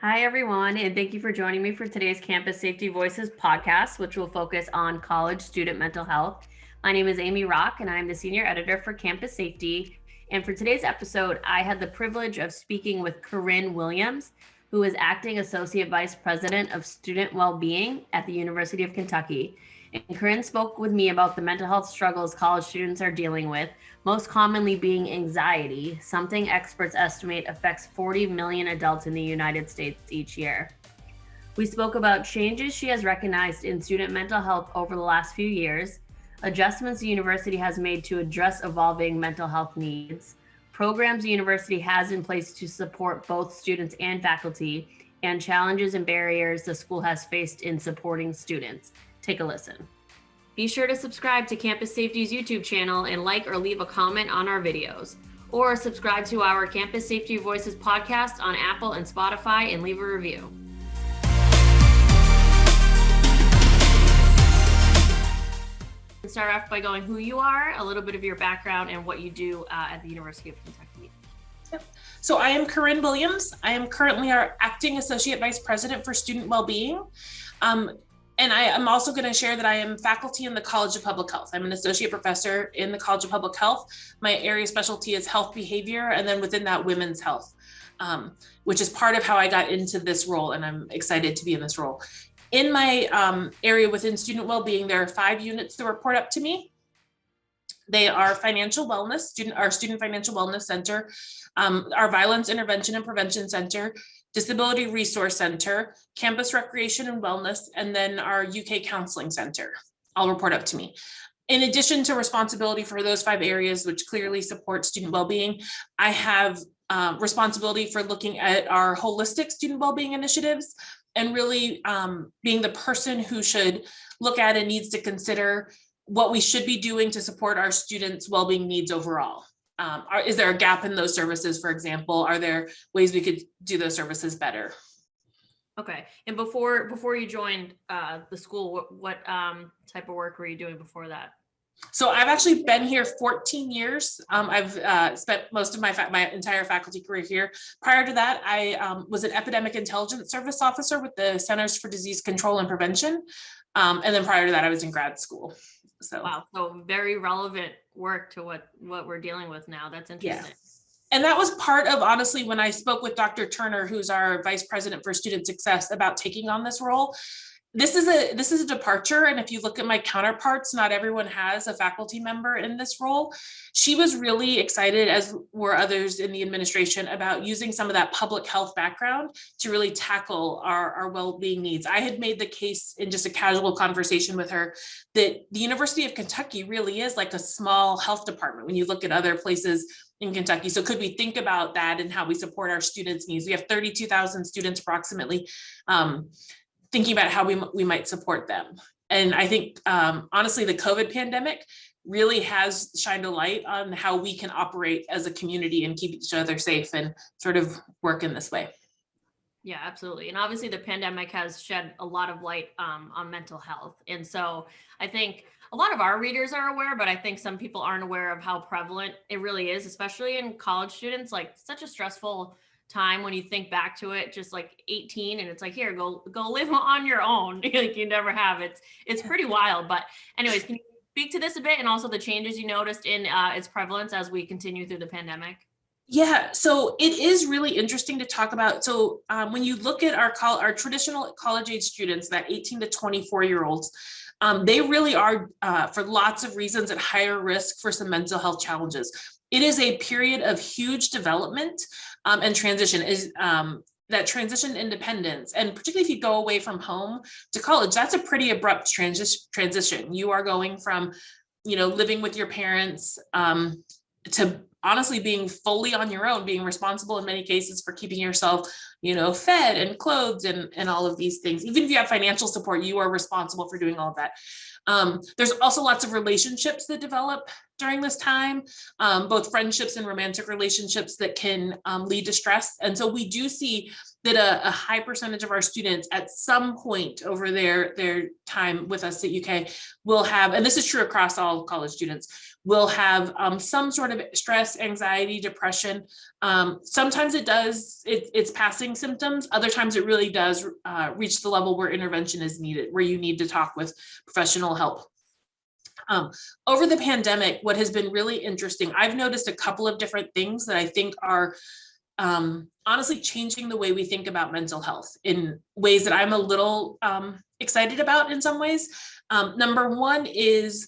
Hi, everyone, and thank you for joining me for today's Campus Safety Voices podcast, which will focus on college student mental health. My name is Amy Rock, and I'm the senior editor for Campus Safety. And for today's episode, I had the privilege of speaking with Corrine Williams, who is acting associate vice president of student well-being at the University of Kentucky. And Corrine spoke with me about the mental health struggles college students are dealing with, most commonly being anxiety, something experts estimate affects 40 million adults in the United States each year. We spoke about changes she has recognized in student mental health over the last few years, adjustments the university has made to address evolving mental health needs, programs the university has in place to support both students and faculty, and challenges and barriers the school has faced in supporting students. Take a listen. Be sure to subscribe to Campus Safety's YouTube channel and like or leave a comment on our videos. Or subscribe to our Campus Safety Voices podcast on Apple and Spotify and leave a review. Start off by going who you are, a little bit of your background, and what you do at the University of Kentucky. Yep. So I am Corrine Williams. I am currently our acting associate vice president for student well-being. And I am also going to share that I am faculty in the College of Public Health. I'm an associate professor in the College of Public Health. My area specialty is health behavior, and then within that, women's health, which is part of how I got into this role, and I'm excited to be in this role. In my area within student well-being, there are 5 units that report up to me. They are financial wellness, our student financial wellness center, our violence intervention and prevention center, disability resource center, campus recreation and wellness, and then our UK counseling center all report up to me. In addition to responsibility for those 5 areas, which clearly support student well-being, I have responsibility for looking at our holistic student well-being initiatives and really being the person who should look at and needs to consider what we should be doing to support our students' well-being needs overall. Is there a gap in those services, for example? Are there ways we could do those services better? Okay. And before you joined the school, what type of work were you doing before that? So I've actually been here 14 years. I've spent most of my entire faculty career here. Prior to that, I was an epidemic intelligence service officer with the Centers for Disease Control and Prevention. And then prior to that, I was in grad school. So wow, so very relevant work to what we're dealing with now. That's interesting. Yeah. And that was part of, honestly, when I spoke with Dr. Turner, who's our vice president for student success, about taking on this role. This is a departure. And if you look at my counterparts, not everyone has a faculty member in this role. She was really excited, as were others in the administration, about using some of that public health background to really tackle our well-being needs. I had made the case in just a casual conversation with her that the University of Kentucky really is like a small health department when you look at other places in Kentucky. So could we think about that and how we support our students' needs? We have 32,000 students approximately. Thinking about how we might support them. And I think, honestly, the COVID pandemic really has shined a light on how we can operate as a community and keep each other safe and sort of work in this way. Yeah, absolutely. And obviously the pandemic has shed a lot of light on mental health. And so I think a lot of our readers are aware, but I think some people aren't aware of how prevalent it really is, especially in college students. Like, such a stressful time when you think back to it, just like 18, and it's like, here, go live on your own. Like, you never have. It's pretty wild. But anyways, can you speak to this a bit, and also the changes you noticed in its prevalence as we continue through the pandemic? Yeah, so it is really interesting to talk about. So when you look at our traditional college age students, that 18 to 24-year-olds, they really are, for lots of reasons, at higher risk for some mental health challenges. It is a period of huge development and transition, that transition independence. And particularly if you go away from home to college, that's a pretty abrupt transition. You are going from, living with your parents to honestly being fully on your own, being responsible in many cases for keeping yourself, fed and clothed and all of these things. Even if you have financial support, you are responsible for doing all of that. There's also lots of relationships that develop during this time, both friendships and romantic relationships that can lead to stress. And so we do see that a high percentage of our students at some point over their time with us at UK will have, and this is true across all college students, will have some sort of stress, anxiety, depression. Sometimes it's passing symptoms. Other times it really does reach the level where intervention is needed, where you need to talk with professional help. Over the pandemic, what has been really interesting, I've noticed a couple of different things that I think are honestly changing the way we think about mental health in ways that I'm a little excited about in some ways. Number one is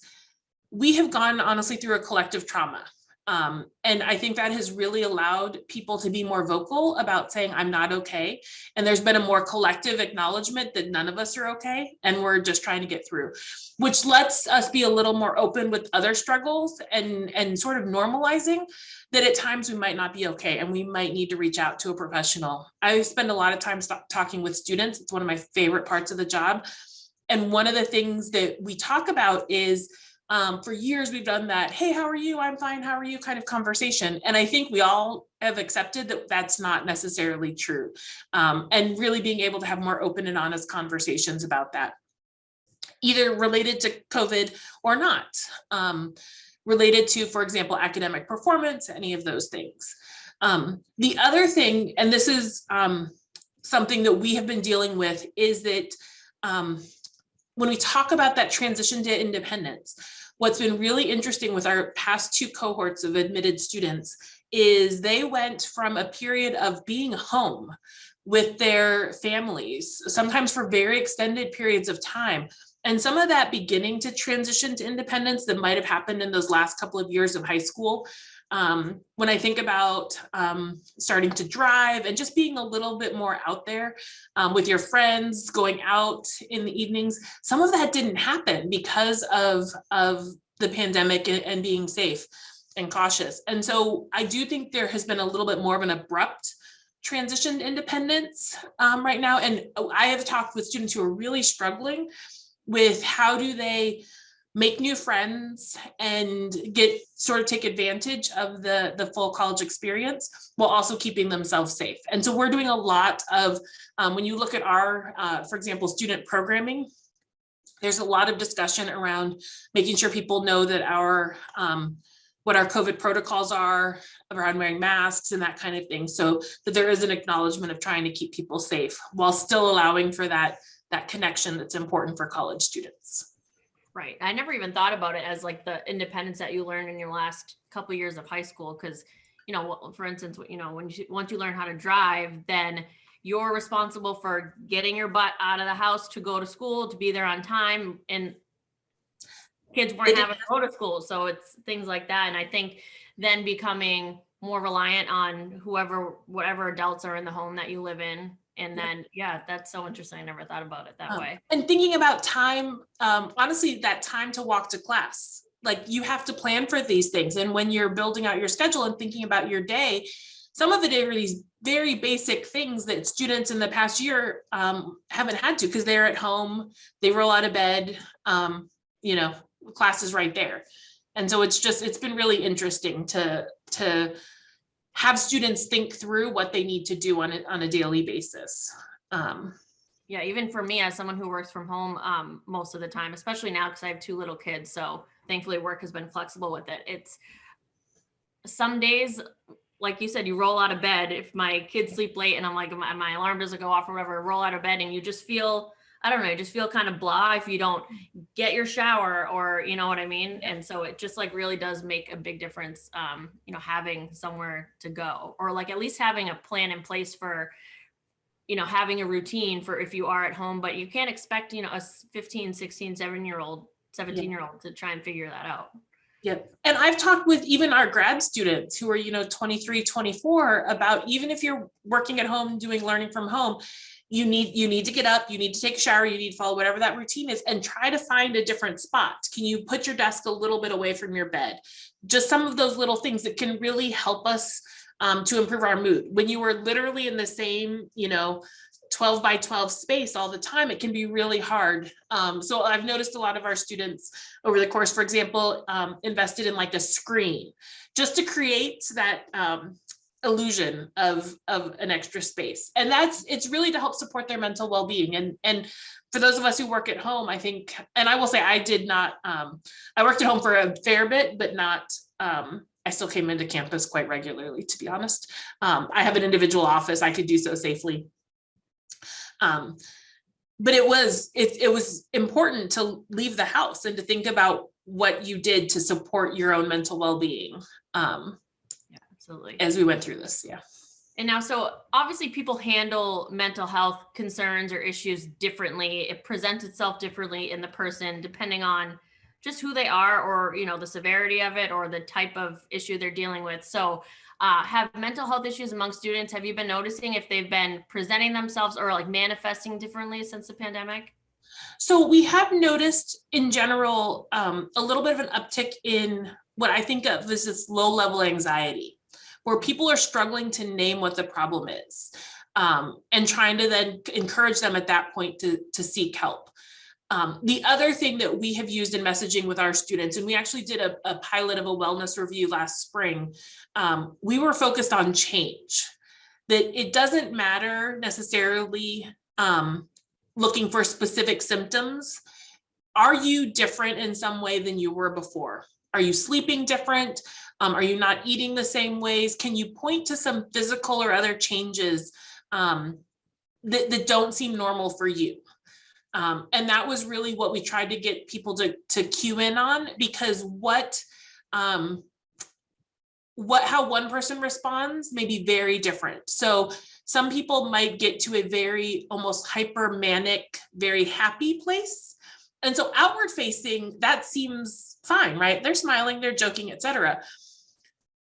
we have gone honestly through a collective trauma. And I think that has really allowed people to be more vocal about saying, I'm not okay. And there's been a more collective acknowledgement that none of us are okay. And we're just trying to get through, which lets us be a little more open with other struggles and sort of normalizing that at times we might not be okay. And we might need to reach out to a professional. I spend a lot of time talking with students. It's one of my favorite parts of the job. And one of the things that we talk about is, for years, we've done that, hey, how are you? I'm fine. How are you? Kind of conversation. And I think we all have accepted that that's not necessarily true. And really being able to have more open and honest conversations about that, either related to COVID or not, related to, for example, academic performance, any of those things. The other thing, and this is something that we have been dealing with, is that when we talk about that transition to independence, what's been really interesting with our past two cohorts of admitted students is they went from a period of being home with their families, sometimes for very extended periods of time. And some of that beginning to transition to independence that might have happened in those last couple of years of high school. When I think about starting to drive and just being a little bit more out there with your friends, going out in the evenings, some of that didn't happen because of the pandemic and being safe and cautious. And so I do think there has been a little bit more of an abrupt transition to independence right now. And I have talked with students who are really struggling with how do they make new friends and take advantage of the full college experience while also keeping themselves safe. And so we're doing a lot of, when you look at our, for example, student programming, there's a lot of discussion around making sure people know that what our COVID protocols are around wearing masks and that kind of thing. So that there is an acknowledgement of trying to keep people safe while still allowing for that connection that's important for college students. Right. I never even thought about it as like the independence that you learn in your last couple of years of high school. Because, for instance, once you learn how to drive, then you're responsible for getting your butt out of the house to go to school, to be there on time. And kids weren't having to go to school. So it's things like that. And I think then becoming more reliant on whatever adults are in the home that you live in. And then, yeah, that's so interesting. I never thought about it that way. And thinking about time, honestly, that time to walk to class, like you have to plan for these things. And when you're building out your schedule and thinking about your day, some of it are these very basic things that students in the past year haven't had to, because they're at home, they roll out of bed, class is right there. And so it's been really interesting to have students think through what they need to do on a daily basis. Yeah, even for me as someone who works from home most of the time, especially now because I have two little kids. So thankfully work has been flexible with it. It's some days, like you said, you roll out of bed. If my kids sleep late and I'm like, my alarm doesn't go off or whatever, roll out of bed and you just feel, I don't know, you just feel kind of blah if you don't get your shower or, you know what I mean? And so it just like really does make a big difference, having somewhere to go, or like at least having a plan in place for, having a routine for if you are at home, but you can't expect, a 15, 16, 17-year-old to try and figure that out. Yep. And I've talked with even our grad students who are, 23, 24 about, even if you're working at home, doing learning from home, you need to get up, you need to take a shower, you need to follow whatever that routine is and try to find a different spot. Can you put your desk a little bit away from your bed? Just some of those little things that can really help us to improve our mood. When you are literally in the same, 12 by 12 space all the time, it can be really hard. So I've noticed a lot of our students over the course, for example, invested in like a screen just to create that illusion of an extra space. And it's really to help support their mental well-being. And for those of us who work at home, I think, and I will say I did not, I worked at home for a fair bit, but not, I still came into campus quite regularly, to be honest. I have an individual office, I could do so safely. But it was important to leave the house and to think about what you did to support your own mental well-being. Yeah, absolutely. As we went through this, yeah. And now, so obviously people handle mental health concerns or issues differently. It presents itself differently in the person, depending on just who they are, or, you know, the severity of it or the type of issue they're dealing with. So have mental health issues among students, have you been noticing if they've been presenting themselves or like manifesting differently since the pandemic? So we have noticed in general, a little bit of an uptick in what I think of as this low-level anxiety, where people are struggling to name what the problem is, and trying to then encourage them at that point to seek help. The other thing that we have used in messaging with our students, and we actually did a pilot of a wellness review last spring, we were focused on change, that it doesn't matter necessarily looking for specific symptoms. Are you different in some way than you were before? Are you sleeping different? Are you not eating the same ways? Can you point to some physical or other changes that don't seem normal for you? And that was really what we tried to get people to cue in on, because how one person responds may be very different. So some people might get to a very almost hyper manic, very happy place. And so outward facing, that seems fine, right? They're smiling, they're joking, etc.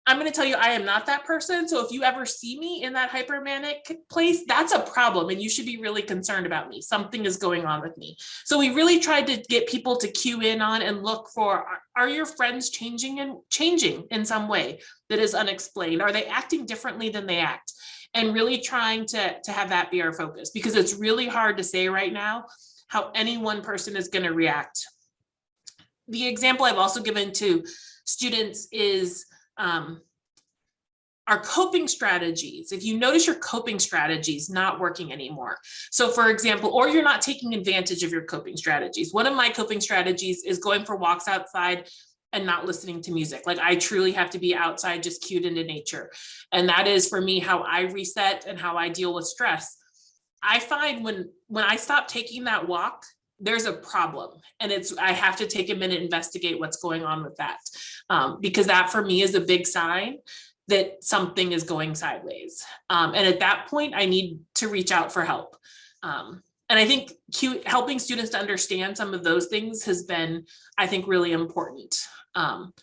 I'm going to tell you, I am not that person. So if you ever see me in that hypermanic place, that's a problem. And you should be really concerned about me. Something is going on with me. So we really tried to get people to cue in on and look for, are your friends changing in some way that is unexplained? Are they acting differently than they act? And really trying to have that be our focus, because it's really hard to say right now how any one person is going to react. The example I've also given to students is our coping strategies. If you notice your coping strategies not working anymore. So for example, or you're not taking advantage of your coping strategies. One of my coping strategies is going for walks outside and not listening to music. Like I truly have to be outside, just cued into nature. And that is for me how I reset and how I deal with stress. I find when I stop taking that walk, there's a problem, and I have to take a minute, investigate what's going on with that, because that for me is a big sign that something is going sideways. And at that point, I need to reach out for help. And I think helping students to understand some of those things has been, I think, really important.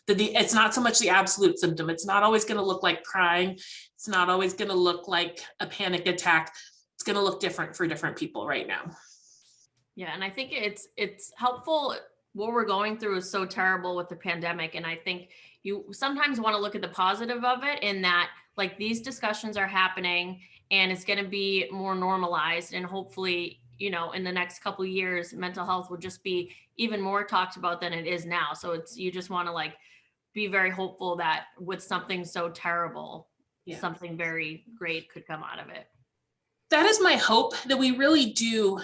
It's not so much the absolute symptom. It's not always going to look like crying. It's not always going to look like a panic attack. It's going to look different for different people right now. Yeah, and I think it's helpful. What we're going through is so terrible with the pandemic, and I think you sometimes want to look at the positive of it, in that like these discussions are happening and it's going to be more normalized, and hopefully, you know, in the next couple of years, mental health will just be even more talked about than it is now. So you just want to like be very hopeful that with something so terrible, something very great could come out of it. That is my hope, that we really do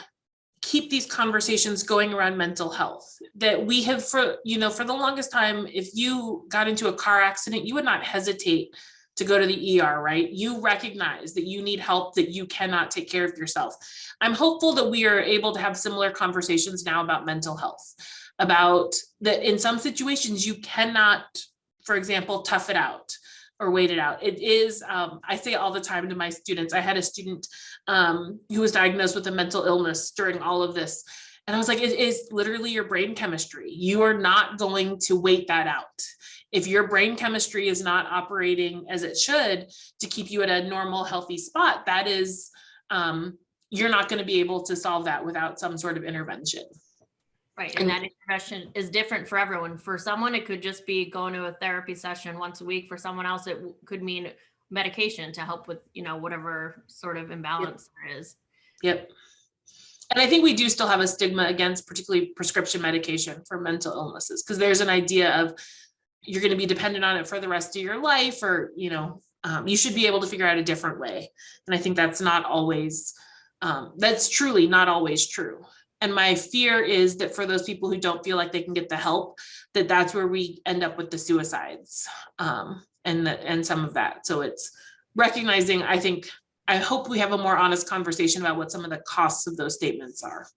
keep these conversations going around mental health, that we have for the longest time, if you got into a car accident, you would not hesitate to go to the ER, right? You recognize that you need help, that you cannot take care of yourself. I'm hopeful that we are able to have similar conversations now about mental health, about that in some situations you cannot, for example, tough it out or wait it out. It is, I say all the time to my students, I had a student who was diagnosed with a mental illness during all of this. And I was like, it is literally your brain chemistry. You are not going to wait that out. If your brain chemistry is not operating as it should to keep you at a normal, healthy spot, that is, you're not going to be able to solve that without some sort of intervention. Right. And that intervention is different for everyone. For someone, it could just be going to a therapy session once a week. For someone else, it could mean medication to help with, whatever sort of imbalance there is. Yep. And I think we do still have a stigma against particularly prescription medication for mental illnesses, because there's an idea of you're going to be dependent on it for the rest of your life, or, you should be able to figure out a different way. And I think that's not always, that's truly not always true. And my fear is that for those people who don't feel like they can get the help, that's where we end up with the suicides, and some of that. So it's recognizing, I hope we have a more honest conversation about what some of the costs of those statements are.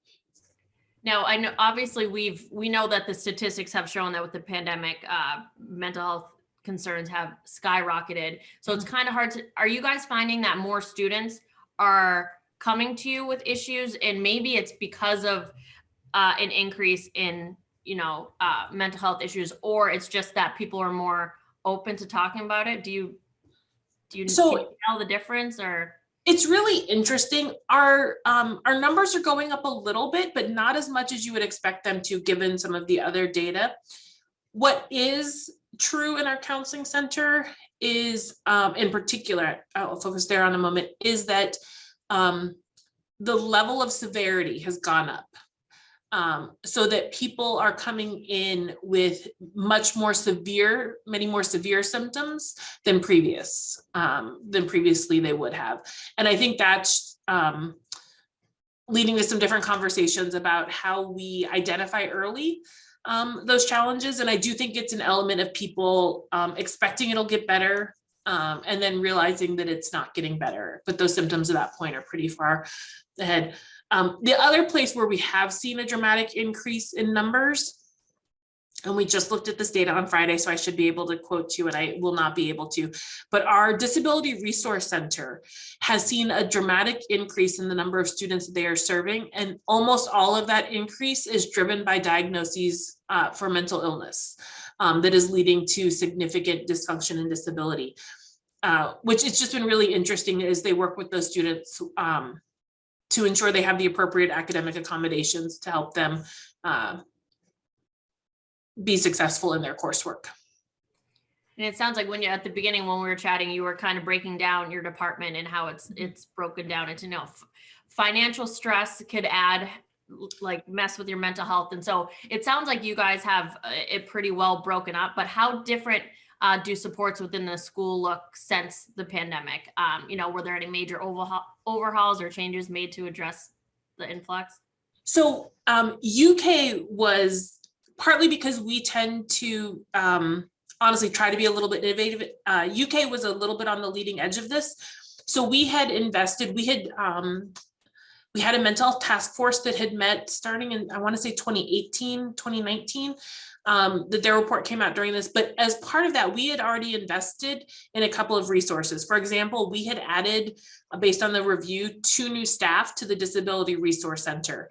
Now, I know obviously we know that the statistics have shown that with the pandemic, mental health concerns have skyrocketed. So it's kind of hard to, are you guys finding that more students are coming to you with issues, and maybe it's because of an increase in, mental health issues, or it's just that people are more open to talking about it? Do you can you tell the difference, or? It's really interesting. Our numbers are going up a little bit, but not as much as you would expect them to, given some of the other data. What is true in our counseling center is, in particular, I'll focus there on a moment, is that the level of severity has gone up. So that people are coming in with many more severe symptoms than previously they would have. And I think that's leading to some different conversations about how we identify early those challenges. And I do think it's an element of people expecting it'll get better, and then realizing that it's not getting better, but those symptoms at that point are pretty far ahead. The other place where we have seen a dramatic increase in numbers, and we just looked at this data on Friday, so I should be able to quote you, and I will not be able to, but our Disability Resource Center has seen a dramatic increase in the number of students they are serving, and almost all of that increase is driven by diagnoses for mental illness that is leading to significant dysfunction and disability, which it's just been really interesting as they work with those students to ensure they have the appropriate academic accommodations to help them be successful in their coursework. And it sounds like at the beginning, when we were chatting, you were kind of breaking down your department and how it's broken down into, financial stress could mess with your mental health. And so it sounds like you guys have it pretty well broken up, but how different do supports within the school look since the pandemic? Were there any major overhauls or changes made to address the influx? So UK was, partly because we tend to honestly try to be a little bit innovative. UK was a little bit on the leading edge of this. So we had invested, we had a mental health task force that had met starting in, I want to say 2018, 2019. That their report came out during this, but as part of that, we had already invested in a couple of resources. For example, we had added, based on the review, 2 new staff to the Disability Resource Center.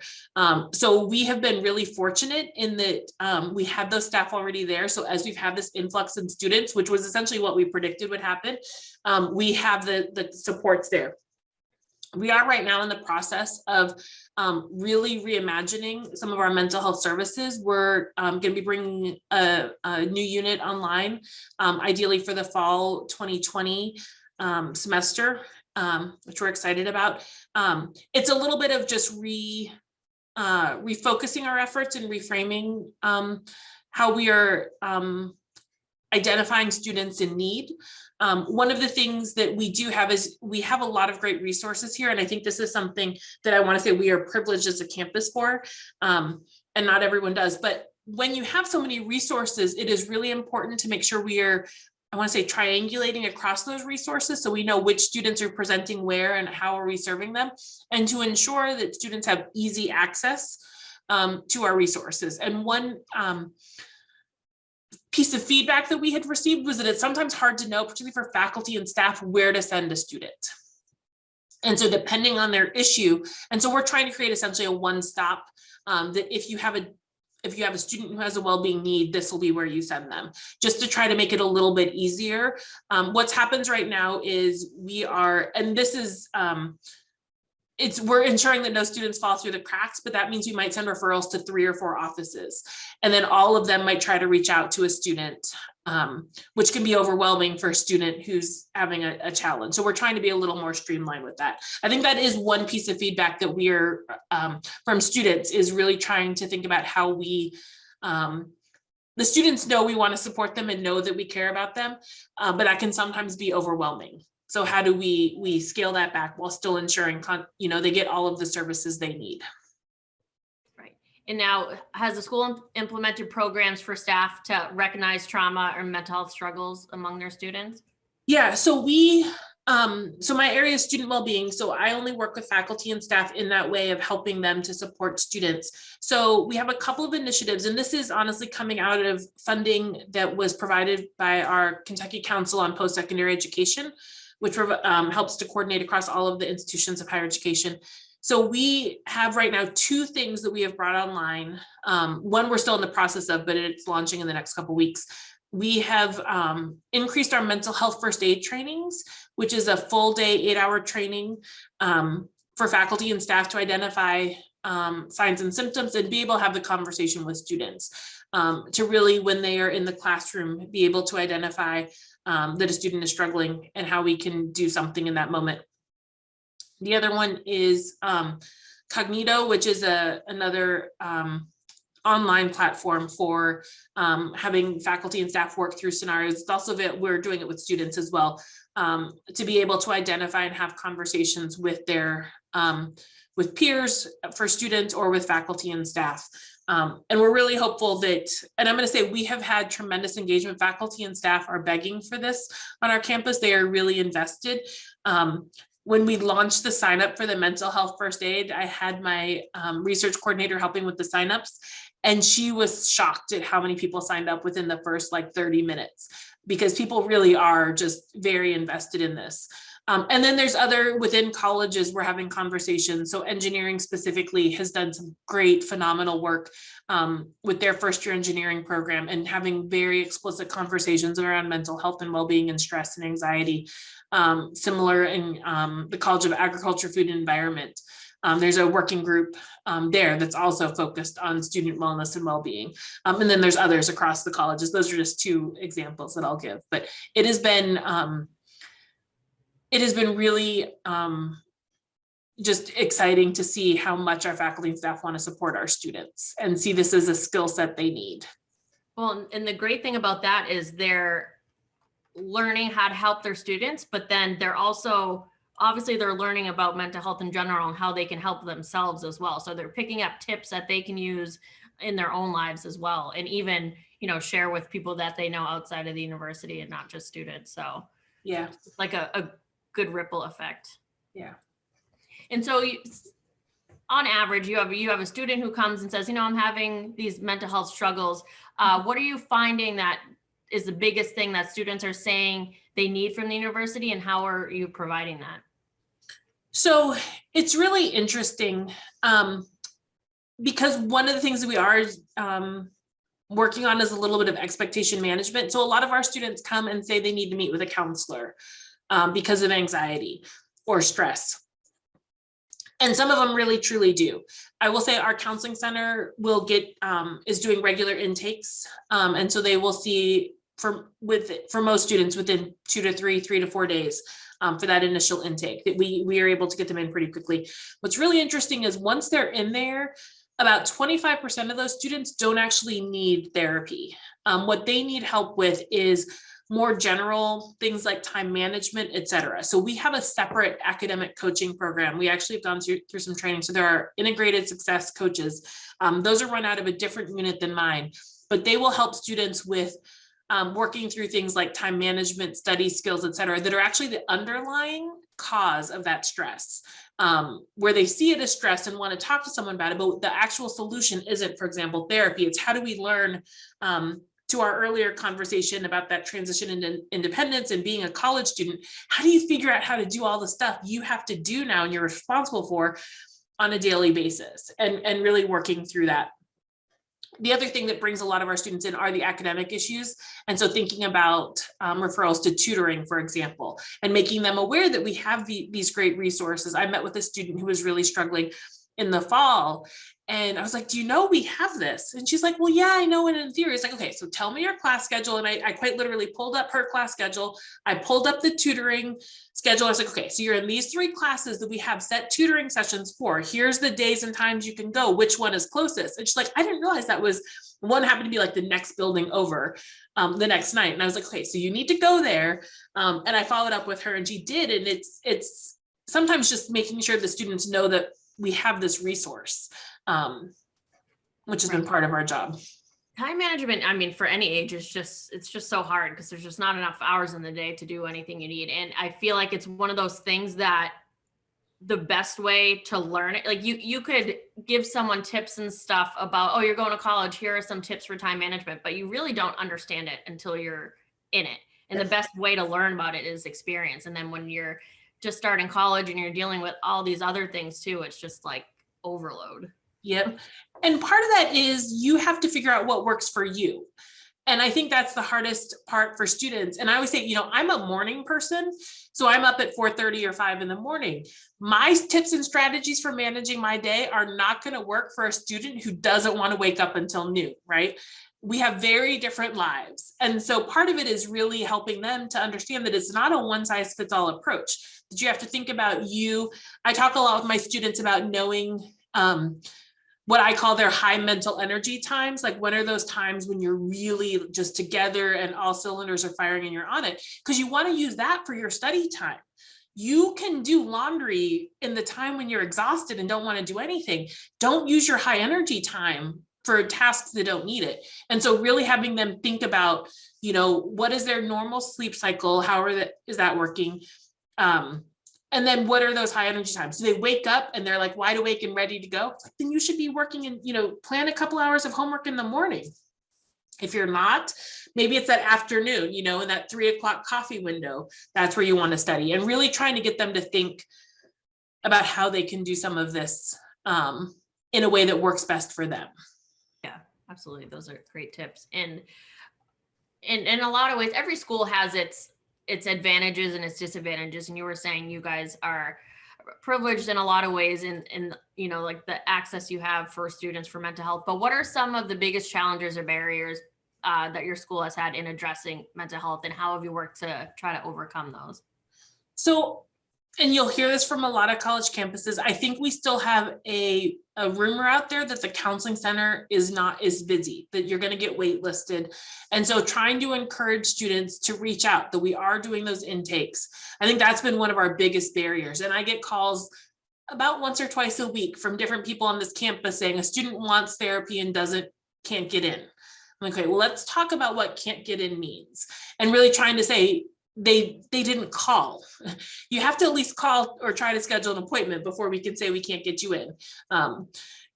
So we have been really fortunate in that we had those staff already there. So as we've had this influx in students, which was essentially what we predicted would happen, we have the supports there. We are right now in the process of really reimagining some of our mental health services. We're going to be bringing a new unit online, ideally for the fall 2020 semester, which we're excited about. It's a little bit of just refocusing our efforts and reframing how we are identifying students in need. One of the things that we do have is we have a lot of great resources here. And I think this is something that I want to say we are privileged as a campus for, and not everyone does. But when you have so many resources, it is really important to make sure we are, I want to say, triangulating across those resources so we know which students are presenting where and how are we serving them, and to ensure that students have easy access to our resources. And one piece of feedback that we had received was that it's sometimes hard to know, particularly for faculty and staff, where to send a student. And so depending on their issue, and so we're trying to create essentially a one-stop, that if you have a student who has a well-being need, this will be where you send them, just to try to make it a little bit easier. What's happens right now is we are, and this is we're ensuring that no students fall through the cracks, but that means we might send referrals to 3 or 4 offices. And then all of them might try to reach out to a student, which can be overwhelming for a student who's having a challenge. So we're trying to be a little more streamlined with that. I think that is one piece of feedback that we're from students, is really trying to think about how we, the students know we want to support them and know that we care about them, but that can sometimes be overwhelming. So how do we scale that back while still ensuring, they get all of the services they need? Right. And now, has the school implemented programs for staff to recognize trauma or mental health struggles among their students? Yeah, so so my area is student well-being. So I only work with faculty and staff in that way of helping them to support students. So we have a couple of initiatives, and this is honestly coming out of funding that was provided by our Kentucky Council on Post-Secondary Education, which helps to coordinate across all of the institutions of higher education. So we have right now 2 things that we have brought online. One we're still in the process of, but it's launching in the next couple of weeks. We have increased our mental health first aid trainings, which is a full day 8-hour training for faculty and staff to identify signs and symptoms and be able to have the conversation with students, to really, when they are in the classroom, be able to identify that a student is struggling and how we can do something in that moment. The other one is Cognito, which is another online platform for having faculty and staff work through scenarios. It's also that we're doing it with students as well, to be able to identify and have conversations with their with peers for students or with faculty and staff. And we're really hopeful that, and I'm going to say we have had tremendous engagement. Faculty and staff are begging for this on our campus. They are really invested. When we launched the sign up for the mental health first aid, I had my research coordinator helping with the signups, and she was shocked at how many people signed up within the first 30 minutes, because people really are just very invested in this. And then there's other within colleges, we're having conversations. So engineering specifically has done some great, phenomenal work with their first year engineering program and having very explicit conversations around mental health and well-being and stress and anxiety. Similar in the College of Agriculture, Food and Environment. There's a working group there that's also focused on student wellness and well-being. And then there's others across the colleges. Those are just 2 examples that I'll give, but it has been really just exciting to see how much our faculty and staff want to support our students and see this as a skill set they need. Well, and the great thing about that is they're learning how to help their students, but then they're also, obviously they're learning about mental health in general and how they can help themselves as well. So they're picking up tips that they can use in their own lives as well. And even, share with people that they know outside of the university and not just students. So yeah, it's like a good ripple effect. Yeah. And so on average, you have a student who comes and says, I'm having these mental health struggles. What are you finding that is the biggest thing that students are saying they need from the university, and how are you providing that? So it's really interesting because one of the things that we are working on is a little bit of expectation management. So a lot of our students come and say they need to meet with a counselor because of anxiety or stress. And some of them really truly do. I will say our counseling center will is doing regular intakes. And so they will see for most students within 2 to 3 to 4 days for that initial intake, that we are able to get them in pretty quickly. What's really interesting is once they're in there, about 25% of those students don't actually need therapy. What they need help with is more general things like time management, et cetera. So we have a separate academic coaching program. We actually have gone through some training. So there are integrated success coaches. Those are run out of a different unit than mine, but they will help students with working through things like time management, study skills, et cetera, that are actually the underlying cause of that stress, where they see it as stress and want to talk to someone about it, but the actual solution isn't, for example, therapy. It's how do we learn, to our earlier conversation about that transition into independence and being a college student, how do you figure out how to do all the stuff you have to do now and you're responsible for on a daily basis, and really working through that. The other thing that brings a lot of our students in are the academic issues. And so thinking about referrals to tutoring, for example, and making them aware that we have these great resources. I met with a student who was really struggling in the fall. And I was like, do you know we have this? And she's like, well, yeah, I know it in theory. It's like, okay, so tell me your class schedule. And I quite literally pulled up her class schedule. I pulled up the tutoring schedule. I was like, okay, so you're in these 3 classes that we have set tutoring sessions for. Here's the days and times you can go. Which one is closest? And she's like, I didn't realize that was one happened to be like the next building over the next night. And I was like, okay, so you need to go there. And I followed up with her and she did. And it's sometimes just making sure the students know that we have this resource, which has been part of our job. Time management, I mean, for any age, it's just so hard because there's just not enough hours in the day to do anything you need. And I feel like it's one of those things that the best way to learn it, like you could give someone tips and stuff about, oh, you're going to college, here are some tips for time management, but you really don't understand it until you're in it. And the best way to learn about it is experience. And then when you're just starting college and you're dealing with all these other things too, it's just like overload. Yep. And part of that is you have to figure out what works for you. And I think that's the hardest part for students. And I always say, I'm a morning person. So I'm up at 4:30 or 5 in the morning. My tips and strategies for managing my day are not going to work for a student who doesn't want to wake up until noon, right? We have very different lives. And so part of it is really helping them to understand that it's not a one size fits all approach, that you have to think about you. I talk a lot with my students about knowing what I call their high mental energy times. Like, when are those times when you're really just together and all cylinders are firing and you're on it? Because you want to use that for your study time. You can do laundry in the time when you're exhausted and don't want to do anything. Don't use your high energy time for tasks that don't need it. And so really having them think about, what is their normal sleep cycle? Is that working? And then what are those high energy times? Do they wake up and they're like wide awake and ready to go? It's like, then you should be working and, plan a couple hours of homework in the morning. If you're not, maybe it's that afternoon, in that 3:00 coffee window, that's where you want to study, and really trying to get them to think about how they can do some of this in a way that works best for them. Yeah, absolutely. Those are great tips. And in a lot of ways, every school has its advantages and its disadvantages. And you were saying you guys are privileged in a lot of ways in like the access you have for students for mental health. But what are some of the biggest challenges or barriers that your school has had in addressing mental health, and how have you worked to try to overcome those? So, and you'll hear this from a lot of college campuses, I think we still have a rumor out there that the counseling center is busy, that you're going to get waitlisted. And so trying to encourage students to reach out, that we are doing those intakes. I think that's been one of our biggest barriers. And I get calls about once or twice a week from different people on this campus saying a student wants therapy and can't get in. I'm like, okay, well, let's talk about what can't get in means, and really trying to say, they didn't call. You have to at least call or try to schedule an appointment before we can say we can't get you in. And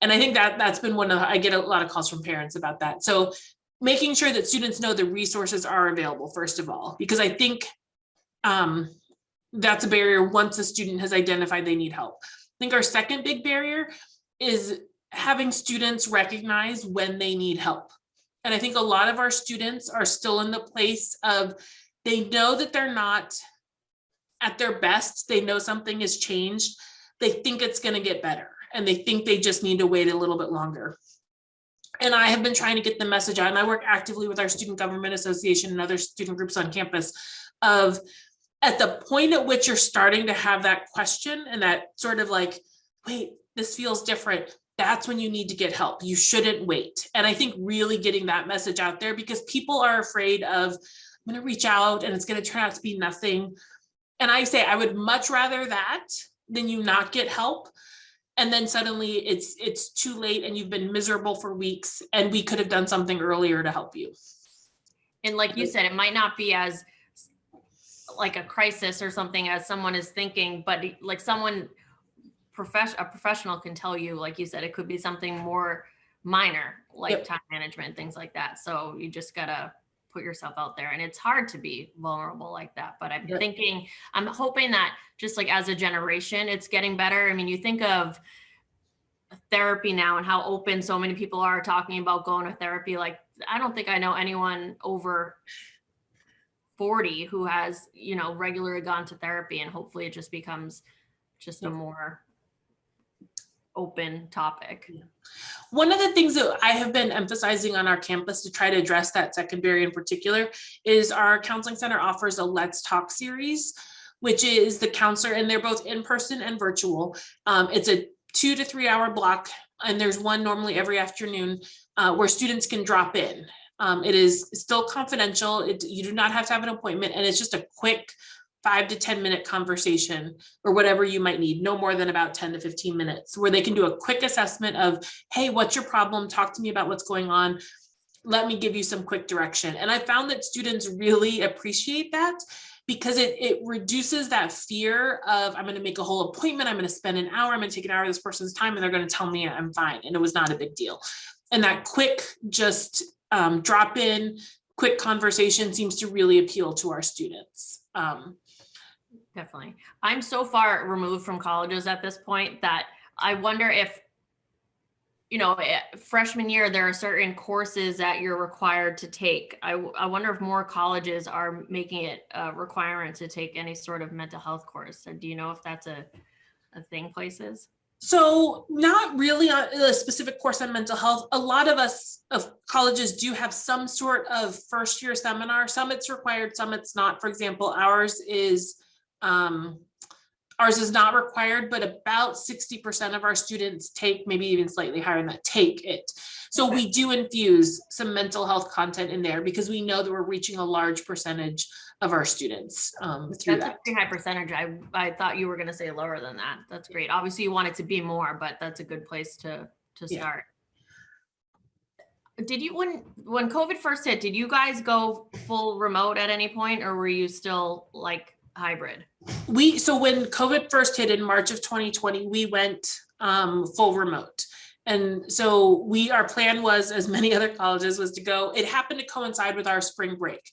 I think that's been I get a lot of calls from parents about that. So making sure that students know the resources are available, first of all, because I think that's a barrier once a student has identified they need help. I think our second big barrier is having students recognize when they need help. And I think a lot of our students are still in the place of, they know that they're not at their best. They know something has changed. They think it's going to get better, and they think they just need to wait a little bit longer. And I have been trying to get the message out, and I work actively with our Student Government Association and other student groups on campus, of at the point at which you're starting to have that question and that sort of like, wait, this feels different, that's when you need to get help. You shouldn't wait. And I think really getting that message out there, because people are afraid of, I'm going to reach out and it's going to turn out to be nothing. And I say, I would much rather that than you not get help. And then suddenly it's too late and you've been miserable for weeks, and we could have done something earlier to help you. And like you said, it might not be as like a crisis or something as someone is thinking, but like a professional can tell you, like you said, it could be something more minor, like time management, things like that. So you just gotta put yourself out there, and it's hard to be vulnerable like that. But I'm hoping that just like as a generation, it's getting better. I mean, you think of therapy now and how open so many people are talking about going to therapy. Like, I don't think I know anyone over 40 who has, regularly gone to therapy, and hopefully it just becomes just a more open topic. One of the things that I have been emphasizing on our campus to try to address that secondary in particular is our counseling center offers a Let's Talk series, which is the counselor, and they're both in person and virtual. It's a 2 to 3 hour block, and there's one normally every afternoon where students can drop in. It is still confidential. You do not have to have an appointment, and it's just a quick 5 to 10 minute conversation or whatever you might need, no more than about 10 to 15 minutes, where they can do a quick assessment of, hey, what's your problem? Talk to me about what's going on. Let me give you some quick direction. And I found that students really appreciate that, because it reduces that fear of, I'm going to make a whole appointment, I'm going to spend an hour, I'm going to take an hour of this person's time, and they're going to tell me I'm fine. And it was not a big deal. And that quick, just drop in, quick conversation seems to really appeal to our students. Definitely. I'm so far removed from colleges at this point that I wonder if, freshman year, there are certain courses that you're required to take. I wonder if more colleges are making it a requirement to take any sort of mental health course. So do you know if that's a thing places? So not really on a specific course on mental health. A lot of colleges do have some sort of first year seminar. Some it's required, some it's not. For example, ours is not required, but about 60% of our students take, maybe even slightly higher than that, take it. So we do infuse some mental health content in there because we know that we're reaching a large percentage of our students through that's that. A pretty high percentage. I thought you were going to say lower than that. That's great. Obviously you want it to be more, but that's a good place to start. Did you, when COVID first hit, did you guys go full remote at any point, or were you still like hybrid? So when COVID first hit in March of 2020, we went full remote. And so our plan was, as many other colleges, was to go. It happened to coincide with our spring break.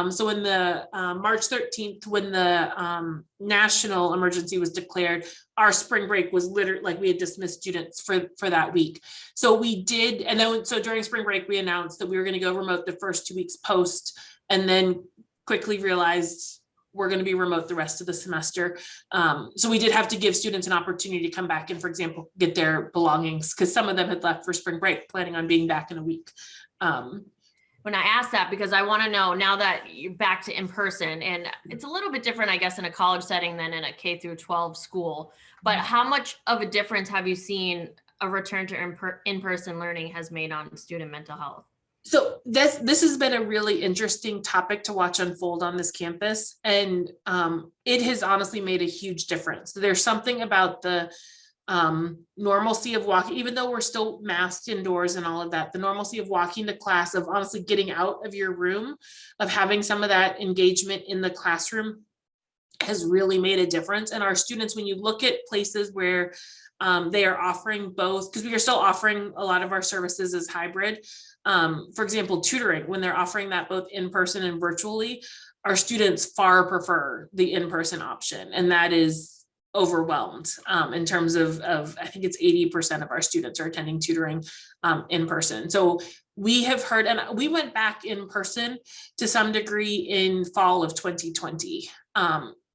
So in the March 13th, when the national emergency was declared, our spring break was literally like we had dismissed students for that week. So we did. And then so during spring break, we announced that we were going to go remote the first 2 weeks post, and then quickly realized we're going to be remote the rest of the semester. So we did have to give students an opportunity to come back and, for example, get their belongings, because some of them had left for spring break planning on being back in a week. When I asked that, because I want to know now that you're back to in person, and it's a little bit different, I guess, in a college setting than in a K through 12 school, but how much of a difference have you seen a return to in-person learning has made on student mental health? So this has been a really interesting topic to watch unfold on this campus, and it has honestly made a huge difference. There's something about the normalcy of walking, even though we're still masked indoors and all of that, the normalcy of walking to class, of honestly getting out of your room, of having some of that engagement in the classroom has really made a difference. And our students, when you look at places where they are offering both, because we are still offering a lot of our services as hybrid. For example, tutoring, when they're offering that both in person and virtually, our students far prefer the in-person option. And that is overwhelmed in terms of I think it's 80% of our students are attending tutoring in person. So we have heard, and we went back in person to some degree in fall of 2020.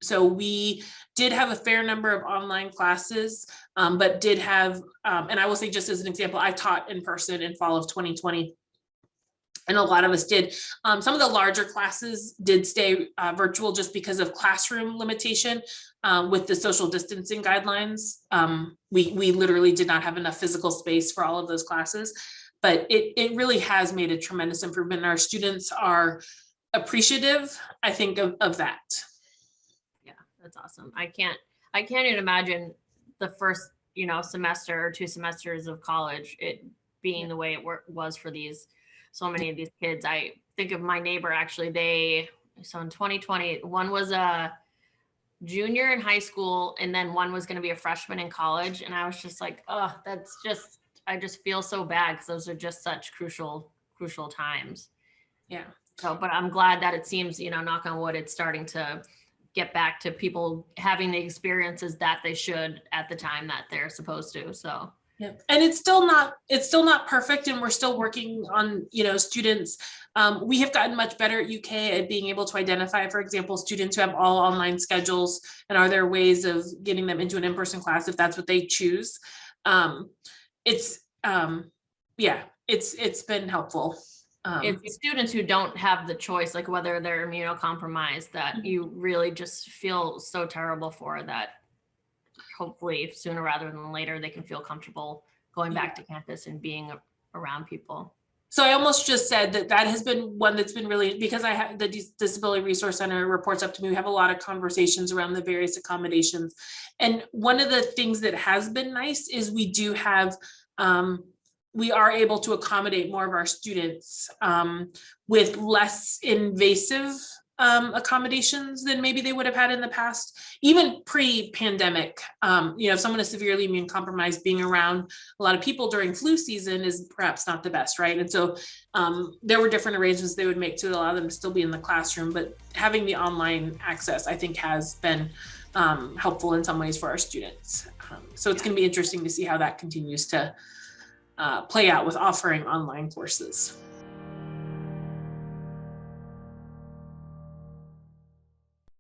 So we did have a fair number of online classes, but did have, and I will say, just as an example, I taught in person in fall of 2020. And a lot of us did. Some of the larger classes did stay virtual just because of classroom limitation with the social distancing guidelines. We literally did not have enough physical space for all of those classes, but it really has made a tremendous improvement. And our students are appreciative, I think, of that. Yeah, that's awesome. I can't even imagine the first, semester or 2 semesters of college, it being the way it was for so many of these kids. I think of my neighbor, actually, so in 2020, one was a junior in high school, and then one was going to be a freshman in college. And I was just like, oh, I just feel so bad, because those are just such crucial times. Yeah. So, but I'm glad that it seems, knock on wood, it's starting to get back to people having the experiences that they should at the time that they're supposed to. So Yep. And it's still not perfect, and we're still working on, students. We have gotten much better at UK at being able to identify, for example, students who have all online schedules, and are there ways of getting them into an in-person class if that's what they choose. It's been helpful. It's students who don't have the choice, like whether they're immunocompromised, that you really just feel so terrible for, that hopefully sooner rather than later they can feel comfortable going back to campus and being around people. So I almost just said that has been one that's been really, because I have the Disability Resource Center reports up to me. We have a lot of conversations around the various accommodations. And one of the things that has been nice is we do have, we are able to accommodate more of our students with less invasive accommodations than maybe they would have had in the past, even pre-pandemic. If someone is severely immune compromised, being around a lot of people during flu season is perhaps not the best, right? And so there were different arrangements they would make to allow them to still be in the classroom, but having the online access, I think, has been helpful in some ways for our students. So it's going to be interesting to see how that continues to play out with offering online courses.